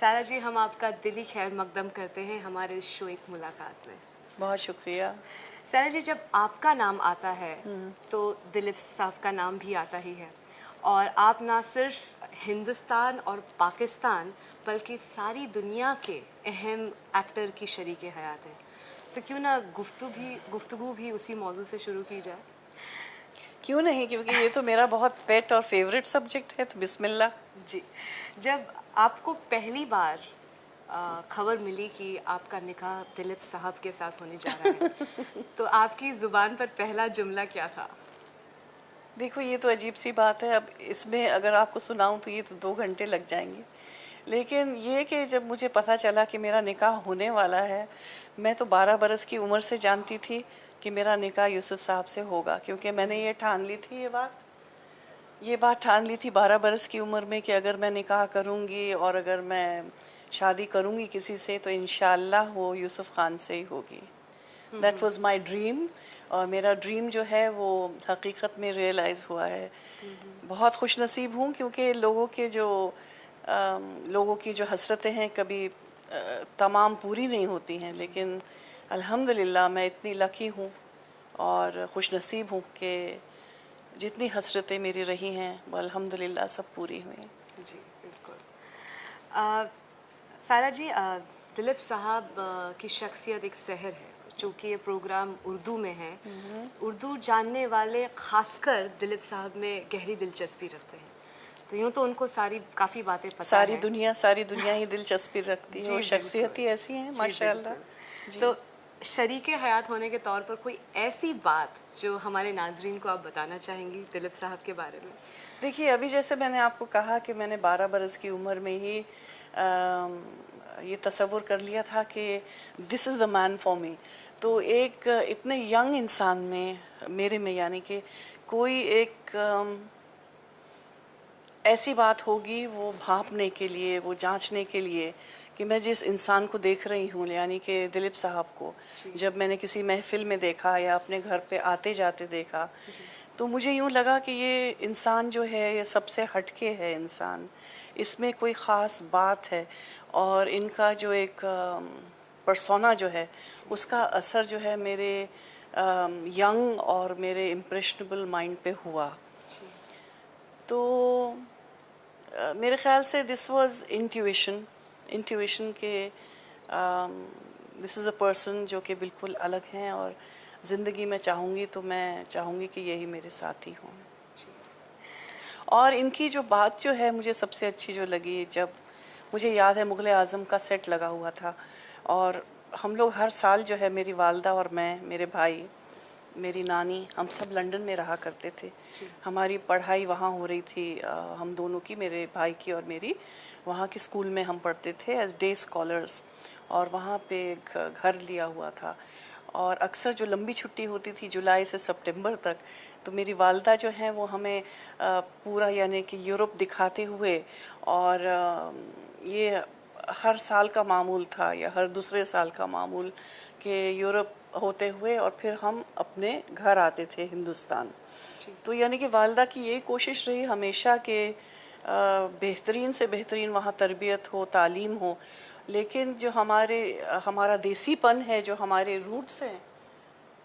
सारा जी, हम आपका दिली खैर मकदम करते हैं हमारे इस शो एक मुलाकात में। बहुत शुक्रिया। सारा जी, जब आपका नाम आता है तो दिलीप साहब का नाम भी आता ही है, और आप ना सिर्फ हिंदुस्तान और पाकिस्तान बल्कि सारी दुनिया के अहम एक्टर की शरीक हयात हैं। तो क्यों ना गुफ्तगू भी उसी मौजू से शुरू की जाए। क्यों नहीं, क्योंकि ये तो मेरा बहुत पेट और फेवरेट सब्जेक्ट है, तो बिस्मिल्लाह। जी, जब आपको पहली बार खबर मिली कि आपका निकाह दिलीप साहब के साथ होने जा रहा है तो आपकी ज़ुबान पर पहला जुमला क्या था? देखो, ये तो अजीब सी बात है। अब इसमें अगर आपको सुनाऊं तो ये तो 2 घंटे लग जाएंगे। लेकिन ये कि जब मुझे पता चला कि मेरा निकाह होने वाला है, मैं तो 12 बरस की उम्र से जानती थी कि मेरा निकाह यूसुफ साहब से होगा, क्योंकि मैंने ये ठान ली थी। ये बात ठान ली थी 12 बरस की उम्र में कि अगर मैं निकाह करूँगी और अगर मैं शादी करूँगी किसी से तो इंशाअल्लाह वो यूसुफ खान से ही होगी। That was my dream. और मेरा ड्रीम जो है वो हकीकत में रियलाइज़ हुआ है। बहुत खुशनसीब हूँ, क्योंकि लोगों की जो हसरतें हैं कभी तमाम पूरी नहीं होती हैं, लेकिन अल्हम्दुलिल्लाह मैं इतनी लकी हूँ और खुशनसीब हूँ कि जितनी हसरतें मेरी रही हैं वो अल्हम्दुलिल्लाह सब पूरी हुई। जी, बिल्कुल। अ, सारा जी, दिलीप साहब की शख्सियत एक सहर है। चूँकि ये प्रोग्राम उर्दू में है, उर्दू जानने वाले खासकर दिलीप साहब में गहरी दिलचस्पी रखते हैं। तो यूँ तो उनको काफ़ी बातें पता है। सारी दुनिया ही दिलचस्पी रखती है, जी वो शख्सियत ही बिल्कुल। ऐसी हैं जी माशाअल्लाह। बिल्कुल। जी। तो शरीके हयात होने के तौर पर कोई ऐसी बात जो हमारे नाज़रीन को आप बताना चाहेंगी दिलीप साहब के बारे में? देखिए, अभी जैसे मैंने आपको कहा कि मैंने 12 बरस की उम्र में ही ये तसव्वुर कर लिया था कि this is the man for me. तो एक इतने यंग इंसान में, मेरे में यानी कि कोई एक ऐसी बात होगी वो भांपने के लिए, वो जांचने के लिए कि मैं जिस इंसान को देख रही हूँ यानी कि दिलीप साहब को जी। जब मैंने किसी महफिल में देखा या अपने घर पे आते जाते देखा, जी। तो मुझे यूँ लगा कि ये इंसान जो है ये सबसे हटके है इंसान। इसमें कोई ख़ास बात है और इनका जो एक पर्सोना जो है उसका असर जो है मेरे यंग और मेरे इम्प्रेशनेबल माइंड पे हुआ। जी। तो मेरे ख़्याल से दिस वाज इंट्यूशन के दिस इज़ अ पर्सन जो कि बिल्कुल अलग हैं और ज़िंदगी में चाहूँगी तो मैं चाहूँगी कि यही मेरे साथी हों। और इनकी जो बात जो है मुझे सबसे अच्छी जो लगी, जब मुझे याद है मुग़ल आज़म का सेट लगा हुआ था और हम लोग हर साल जो है मेरी वालदा और मैं, मेरे भाई, मेरी नानी, हम सब लंदन में रहा करते थे। जी। हमारी पढ़ाई वहाँ हो रही थी, हम दोनों की, मेरे भाई की और मेरी। वहाँ के स्कूल में हम पढ़ते थे एज डे स्कॉलर्स और वहाँ पे एक घर लिया हुआ था। और अक्सर जो लंबी छुट्टी होती थी जुलाई से सितंबर तक, तो मेरी वालदा जो हैं वो हमें पूरा यानी कि यूरोप दिखाते हुए, और ये हर साल का मामूल था या हर दूसरे साल का मामूल कि यूरोप होते हुए और फिर हम अपने घर आते थे हिंदुस्तान। जी। तो यानी कि वालदा की यही कोशिश रही हमेशा कि बेहतरीन से बेहतरीन वहाँ तरबियत हो, तालीम हो, लेकिन जो हमारा देसीपन है, जो हमारे रूट्स हैं,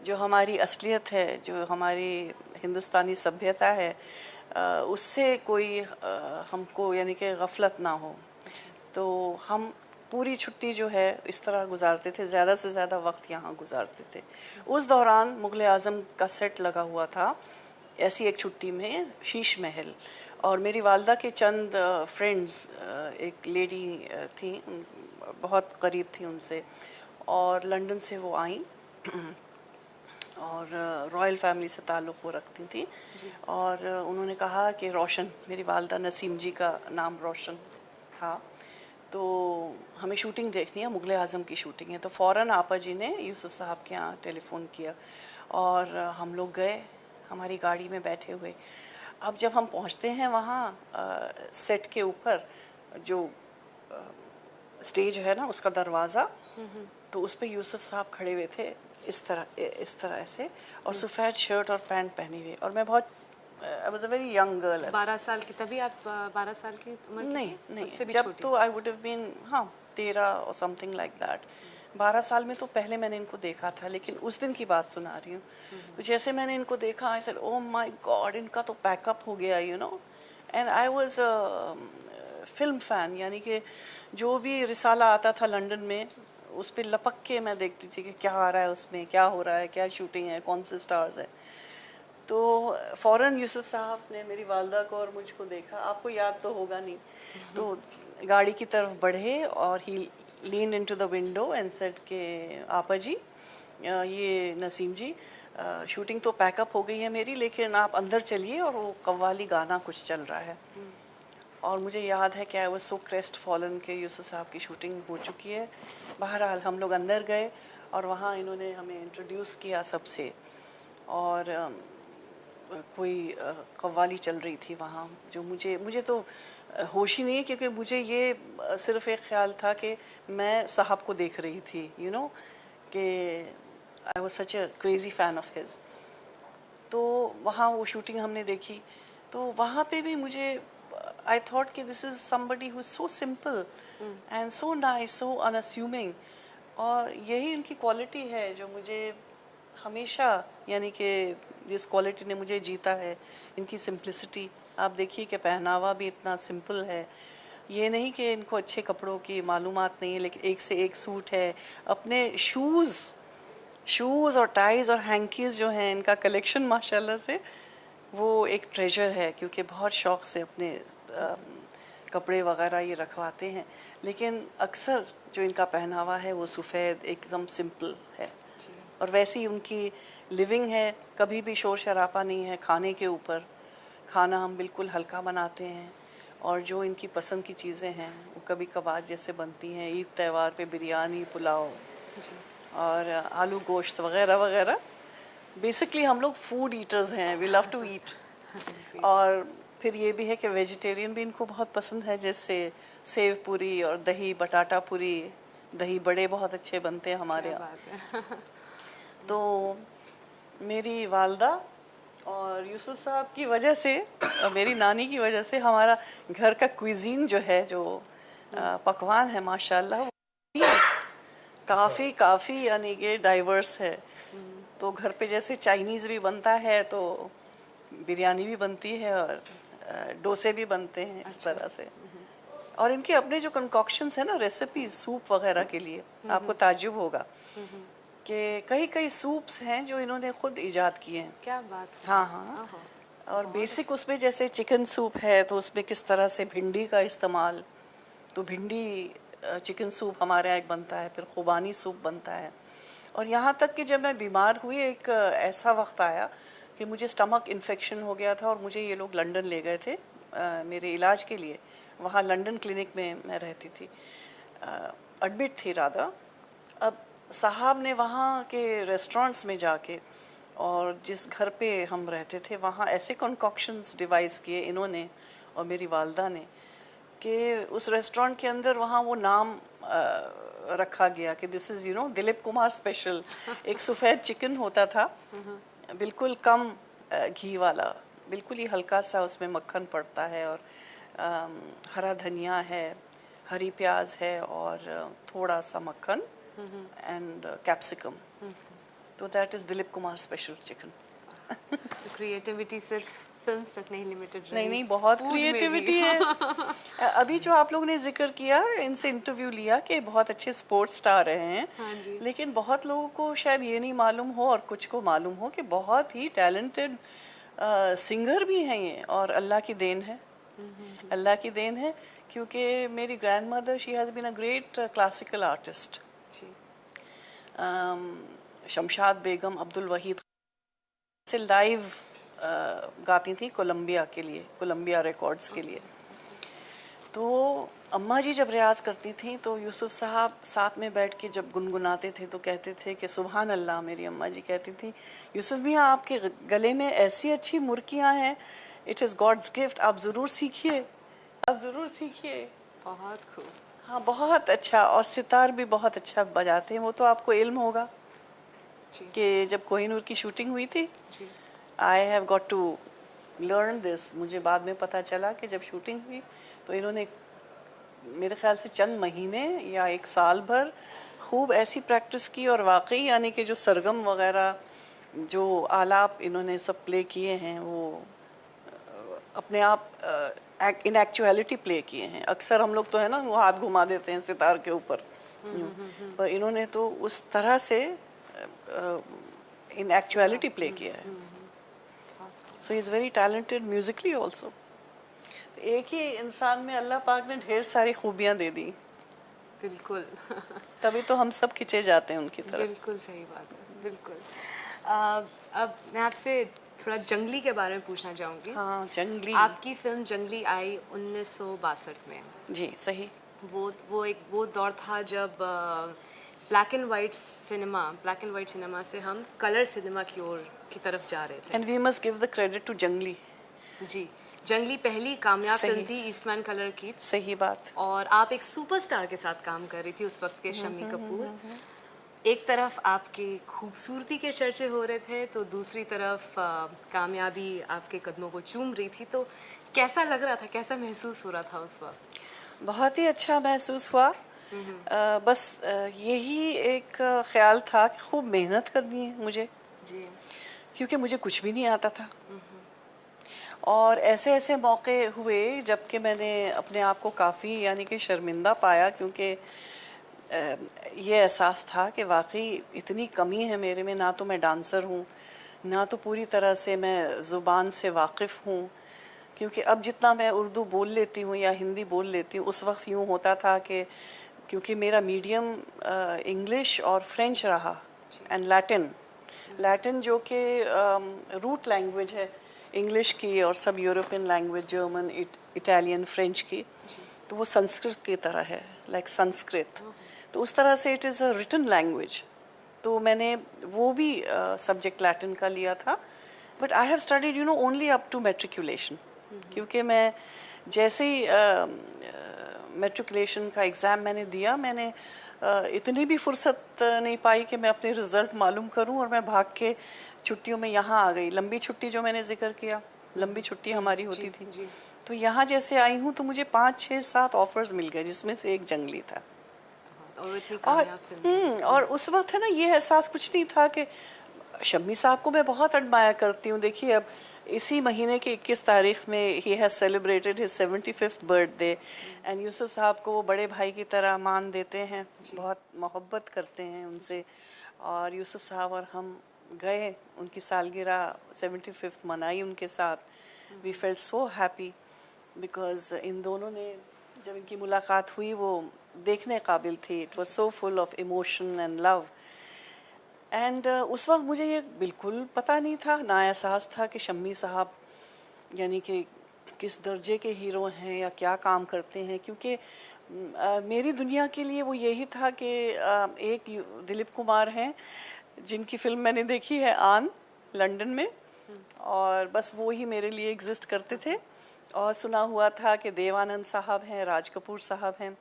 जो हमारी असलियत है, जो हमारी हिंदुस्तानी सभ्यता है, उससे कोई हमको यानी कि गफलत ना हो। तो हम पूरी छुट्टी जो है इस तरह गुजारते थे, ज़्यादा से ज़्यादा वक्त यहाँ गुजारते थे। उस दौरान मुग़ल आज़म का सेट लगा हुआ था ऐसी एक छुट्टी में शीश महल, और मेरी वालदा के चंद फ्रेंड्स, एक लेडी थी, बहुत करीब थी उनसे, और लंदन से वो आई और रॉयल फैमिली से ताल्लुक़ वो रखती थी। और उन्होंने कहा कि रोशन, मेरी वालदा नसीम जी का नाम रोशन था, तो हमें शूटिंग देखनी है, मुग़ल आज़म की शूटिंग है। तो फ़ौरन आपा जी ने यूसुफ साहब के यहाँ टेलीफ़ोन किया और हम लोग गए हमारी गाड़ी में बैठे हुए। अब जब हम पहुँचते हैं वहाँ सेट के ऊपर, जो स्टेज है ना उसका दरवाज़ा, तो उस पे यूसुफ साहब खड़े हुए थे इस तरह ऐसे, और सफ़ेद शर्ट और पैंट पहने हुए, और मैं बहुत I was a very young girl. 12 साल की, तभी आप 12 साल की उम्र की नहीं थी? नहीं, उससे भी जब छोटी? तो आई वुड हैव बीन, हाँ, 13 और समथिंग लाइक दैट। 12 साल में तो पहले मैंने इनको देखा था, लेकिन उस दिन की बात सुना रही हूँ। तो जैसे मैंने इनको देखा, I said oh my God, इनका तो पैकअप हो गया, you know. And I was film fan, यानी कि जो भी रिसाला आता था लंदन में, उस पर लपक के मैं देखती थी कि क्या आ रहा है उसमें, क्या हो रहा है, क्या शूटिंग है, कौन से स्टार्स हैं। तो फ़ौरन यूसुफ साहब ने मेरी वालदा को और मुझको देखा, आपको याद तो होगा नहीं, तो गाड़ी की तरफ बढ़े और he lean into the window and said के आपा जी, ये नसीम जी, शूटिंग तो पैकअप हो गई है मेरी, लेकिन आप अंदर चलिए और वो कव्वाली गाना कुछ चल रहा है। और मुझे याद है कि I was so crest fallen के यूसुफ साहब की शूटिंग हो चुकी है। बहरहाल हम लोग अंदर गए और वहाँ इन्होंने हमें इंट्रोड्यूस किया सबसे, और कोई कव्वाली चल रही थी वहाँ, जो मुझे मुझे तो होश ही नहीं है, क्योंकि मुझे ये सिर्फ एक ख्याल था कि मैं साहब को देख रही थी, यू नो, कि I was such a crazy fan of his. तो वहाँ वो शूटिंग हमने देखी, तो वहाँ पे भी मुझे आई थॉट कि this is somebody who is so simple and so nice, so unassuming. और यही इनकी क्वालिटी है जो मुझे हमेशा, यानी कि जिस क्वालिटी ने मुझे जीता है, इनकी सिंप्लिसिटी। आप देखिए कि पहनावा भी इतना सिंपल है, ये नहीं कि इनको अच्छे कपड़ों की मालूमात नहीं है, लेकिन एक से एक सूट है। अपने शूज़ और टाइज़ और हैंकीज़ जो हैं, इनका कलेक्शन माशाल्लाह से वो एक ट्रेजर है, क्योंकि बहुत शौक़ से अपने कपड़े वगैरह ये रखवाते हैं। लेकिन अक्सर जो इनका पहनावा है वो सफ़ेद एकदम सिंपल है, और वैसी ही उनकी लिविंग है, कभी भी शोर शराबा नहीं है खाने के ऊपर। खाना हम बिल्कुल हल्का बनाते हैं, और जो इनकी पसंद की चीज़ें हैं वो कभी कभार जैसे बनती हैं ईद त्यौहार पे, बिरयानी, पुलाव और आलू गोश्त वगैरह वगैरह। बेसिकली हम लोग फूड ईटर्स हैं, वी लव टू ईट। और फिर ये भी है कि वेजिटेरियन भी इनको बहुत पसंद है, जैसे सेव पूरी और दही बटाटा पूरी, दही बड़े बहुत अच्छे बनते हैं हमारे यहाँ। तो मेरी वालदा और यूसुफ साहब की वजह से और मेरी नानी की वजह से हमारा घर का क्विजीन जो है, जो पकवान है माशाल्लाह, काफ़ी यानी कि डाइवर्स है। तो घर पे जैसे चाइनीज़ भी बनता है, तो बिरयानी भी बनती है और डोसे भी बनते हैं, इस तरह से। और इनके अपने जो कंकॉक्शंस है ना, रेसिपीज सूप वगैरह के लिए, आपको ताज्जुब होगा कि कई कई सूप्स हैं जो इन्होंने खुद इजाद किए हैं। क्या बात है। हाँ हाँ। और बेसिक उसमें जैसे चिकन सूप है, तो उसमें किस तरह से भिंडी का इस्तेमाल, तो भिंडी चिकन सूप हमारे यहाँ एक बनता है, फिर खुबानी सूप बनता है। और यहाँ तक कि जब मैं बीमार हुई, एक ऐसा वक्त आया कि मुझे स्टमक इन्फेक्शन हो गया था, और मुझे ये लोग लंदन ले गए थे मेरे इलाज के लिए। वहाँ लंदन क्लिनिक में मैं रहती थी, एडमिट थी राधा। अब साहब ने वहाँ के रेस्टोरेंट्स में जाके, और जिस घर पे हम रहते थे वहाँ ऐसे कंकॉक्शंस डिवाइस किए इन्होंने और मेरी वालदा ने, कि उस रेस्टोरेंट के अंदर वहाँ वो नाम रखा गया कि this is, you know, Dilip Kumar special. एक सफ़ेद चिकन होता था, बिल्कुल कम घी वाला, बिल्कुल ही हल्का सा उसमें मक्खन पड़ता है, और हरा धनिया है, हरी प्याज है, और थोड़ा सा मक्खन एंड कैप्सिकम। तो that is Dilip Kumar special chicken. Creativity सिर्फ फिल्म्स तक नहीं लिमिटेड रही। नहीं नहीं, बहुत क्रिएटिविटी है। अभी जो आप लोगों ने जिक्र किया, इनसे इंटरव्यू लिया कि बहुत अच्छे स्पोर्ट्स स्टार रहे हैं, हाँ जी। लेकिन बहुत लोगों को शायद ये नहीं मालूम हो, और कुछ को मालूम हो, कि बहुत ही टैलेंटेड सिंगर भी हैं ये, और अल्लाह की देन है। अल्लाह की देन है, क्योंकि मेरी grandmother, she has been a great classical artist. Shamshad Begum, Abdul Waheed से लाइव गाती थी कोलंबिया के लिए, कोलंबिया रिकॉर्ड्स के लिए। तो अम्मा जी जब रियाज़ करती थी, तो यूसुफ साहब साथ में बैठ के जब गुनगुनाते थे तो कहते थे कि सुभान अल्लाह। मेरी अम्मा जी कहती थी, यूसुफ मियाँ आपके गले में ऐसी अच्छी मुर्कियाँ हैं, इट इज़ गॉड्स गिफ्ट, आप ज़रूर सीखिए, आप ज़रूर सीखिए। बहुत खूब। हाँ, बहुत अच्छा। और सितार भी बहुत अच्छा बजाते हैं, वो तो आपको इल्म होगा कि जब कोहिनूर की शूटिंग हुई थी, I have got to learn this, मुझे बाद में पता चला कि जब शूटिंग हुई तो इन्होंने मेरे ख्याल से चंद महीने या एक साल भर खूब ऐसी प्रैक्टिस की, और वाकई यानी कि जो सरगम वगैरह जो आलाप इन्होंने सब प्ले किए हैं वो अपने आप इन एक्चुअलिटी प्ले किए हैं। अक्सर हम लोग तो है ना वो हाथ घुमा देते हैं सितार के ऊपर, यूं, पर इन्होंने तो उस तरह से इन एक्चुअलिटी प्ले किया है। So he is very talented musically also. एक ही इंसान में अल्लाह पाक ने ढेर सारी खूबियाँ दे दी, बिल्कुल। तभी तो हम सब खिंचे जाते हैं उनकी तरफ। बिल्कुल सही बात है, बिल्कुल। अब मैं आपसे थोड़ा जंगली के बारे में पूछना चाहूँगी। हाँ, जंगली। आपकी फिल्म जंगली आई 1962 में। जी सही। वो दौर था जब ब्लैक एंड वाइट सिनेमा से हम कलर सिनेमा की तरफ जा रहे थे। And we must give the credit to Junglee. जी, जंगली पहली कामयाब सही। फिल्म थी ईस्टमैन कलर की, सही बात। और आप एक सुपरस्टार के साथ काम कर रही थी उस वक्त के शम्मी कपूर। एक तरफ आपकी खूबसूरती के चर्चे हो रहे थे, तो दूसरी तरफ कामयाबी आपके कदमों को चूम रही थी। तो कैसा लग रहा था, कैसा महसूस हो रहा था उस वक्त? बहुत ही अच्छा महसूस हुआ। बस यही एक ख्याल था कि खूब मेहनत करनी है मुझे, जी। क्योंकि मुझे कुछ भी नहीं आता था। और ऐसे ऐसे मौके हुए जबकि मैंने अपने आप को काफ़ी यानी कि शर्मिंदा पाया, क्योंकि ये एहसास था कि वाकई इतनी कमी है मेरे में। ना तो मैं डांसर हूँ, ना तो पूरी तरह से मैं ज़ुबान से वाकिफ़ हूँ, क्योंकि अब जितना मैं उर्दू बोल लेती हूँ या हिंदी बोल लेती हूँ, उस वक्त यूँ होता था कि क्योंकि मेरा मीडियम इंग्लिश और फ्रेंच रहा, एंड लैटिन जो कि रूट लैंग्वेज है इंग्लिश की और सब European language, German, Italian, French की, तो वो संस्कृत की तरह है, लाइक संस्कृत। तो उस तरह से it is a written language. तो मैंने वो भी सब्जेक्ट लैटिन का लिया था, but I have studied only up to matriculation, क्योंकि मैं जैसे ही मेट्रिकुलेशन का एग्ज़ाम मैंने दिया, मैंने इतनी भी फुर्सत नहीं पाई कि मैं अपने रिज़ल्ट मालूम करूं, और मैं भाग के छुट्टियों में यहाँ आ गई। लंबी छुट्टी जो मैंने जिक्र किया, लंबी छुट्टी हमारी होती थी, जी। तो यहाँ जैसे आई हूँ तो मुझे 5, 6, 7 ऑफर्स मिल गए, जिसमें से एक जंगली था। और इतनी और कामयाब फिल्म। और उस वक्त है ना ये एहसास कुछ नहीं था कि शम्मी साहब को मैं बहुत एडमायर करती हूँ। देखिए अब इसी महीने की 21 तारीख में he has celebrated his 75th birthday, and Yusuf साहब को वो बड़े भाई की तरह मान देते हैं, बहुत मोहब्बत करते हैं उनसे। और यूसुफ साहब और हम गए, उनकी सालगिरह 75th मनाई उनके साथ। We felt so happy, because इन दोनों ने जब इनकी मुलाकात हुई वो देखने काबिल थी। It was so full of emotion and love. And उस वक्त मुझे ये बिल्कुल पता नहीं था, ना एहसास था कि शम्मी साहब यानी कि किस दर्जे के हीरो हैं या क्या काम करते हैं, क्योंकि मेरी दुनिया के लिए वो यही था कि एक दिलीप कुमार हैं जिनकी फ़िल्म मैंने देखी है आन, लंदन में, और बस वो ही मेरे लिए एग्जिस्ट करते थे। और सुना हुआ था कि देवानंद साहब हैं, राज कपूर साहब हैं,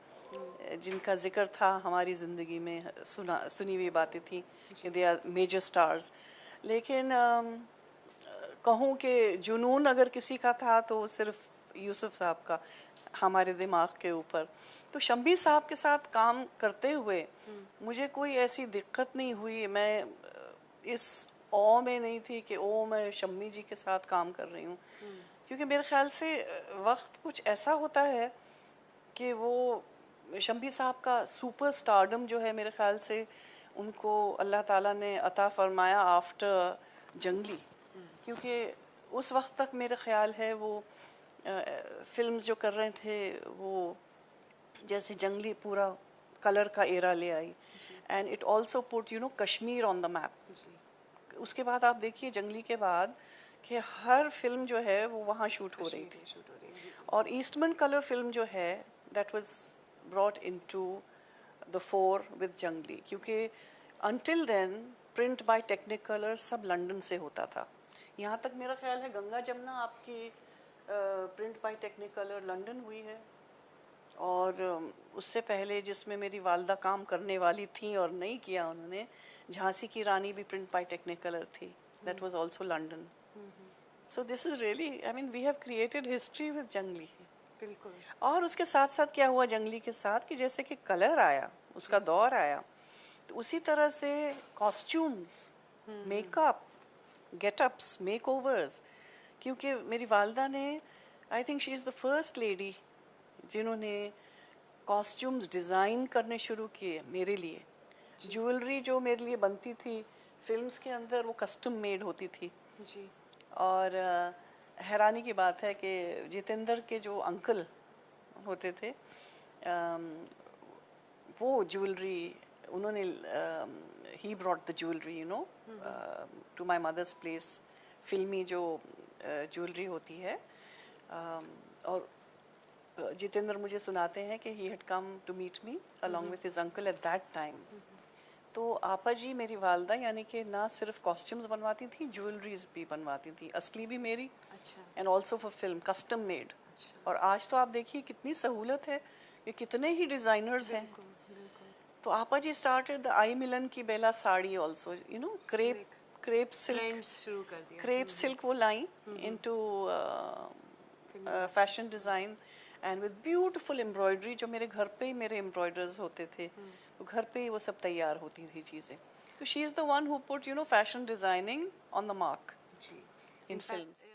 जिनका जिक्र था हमारी ज़िंदगी में, सुनी हुई बातें थी कि दे आर मेजर स्टार्स। लेकिन कहूँ कि जुनून अगर किसी का था तो सिर्फ यूसुफ साहब का हमारे दिमाग के ऊपर। तो शम्मी साहब के साथ काम करते हुए मुझे कोई ऐसी दिक्कत नहीं हुई। मैं इस औ में नहीं थी कि ओ मैं शम्मी जी के साथ काम कर रही हूँ, क्योंकि मेरे ख्याल से वक्त कुछ ऐसा होता है कि वो शम्मी साहब का सुपर स्टारडम जो है, मेरे ख्याल से उनको अल्लाह ताला ने अता फरमाया आफ्टर जंगली, क्योंकि उस वक्त तक मेरा ख्याल है वो फिल्म जो कर रहे थे वो जैसे जंगली पूरा कलर का एरा ले आई, and it also put Kashmir on the map. उसके बाद आप देखिए जंगली के बाद कि हर फिल्म जो है वो वहाँ शूट हो रही थी। और ईस्टमन कलर फिल्म जो है that was brought into the fore with Jangli, क्योंकि until then print by Technicolor सब लंदन से होता था। यहाँ तक मेरा ख्याल है गंगा जमुना आपकी प्रिंट बाय टेक्निकलर लंदन हुई है, और उससे पहले जिसमें मेरी वालदा काम करने वाली थी और नहीं किया उन्होंने, झांसी की रानी भी प्रिंट बाय टेक्निकलर थी, that was also London. So this is really, I mean we have created history with Jangli. बिल्कुल। और उसके साथ साथ क्या हुआ जंगली के साथ कि जैसे कि कलर आया, उसका दौर आया, तो उसी तरह से कॉस्ट्यूम्स, मेकअप, गेटअप्स, मेकओवर्स, क्योंकि मेरी वालदा ने, I think she is the first lady जिन्होंने कॉस्ट्यूम्स डिज़ाइन करने शुरू किए मेरे लिए। ज्वेलरी जो मेरे लिए बनती थी फिल्म्स के अंदर वो कस्टम मेड होती थी। जी। और हैरानी की बात है कि जितेंद्र के जो अंकल होते थे वो ज्वेलरी उन्होंने, he brought the jewellery you know to my mother's place, फिल्मी जो ज्वेलरी होती है। और जितेंद्र मुझे सुनाते हैं कि he had come to meet me along with his uncle at that time. तो आपा जी मेरी वालदा यानी कि ना सिर्फ कॉस्ट्यूम्स बनवाती थी, ज्वेलरीज भी बनवाती थी, असली भी मेरी, अच्छा। And also for film custom made. और आज तो आप देखिए कितनी सहूलत है कि कितने ही डिज़ाइनर्स हैं। बिल्कुल बिल्कुल। तो आपा जी started the Aayi Milan Ki Bela sari also, you know crepe crepe silk, trends शुरू कर दिया। क्रेप सिल्क वो लाई into fashion design and with beautiful embroidery, जो मेरे घर पे ही मेरे एम्ब्रॉयडर्स होते थे, तो घर पे ही वो सब तैयार होती थी चीज़ें। तो she is the one who put you know fashion designing on the mark जी। In In fact, films.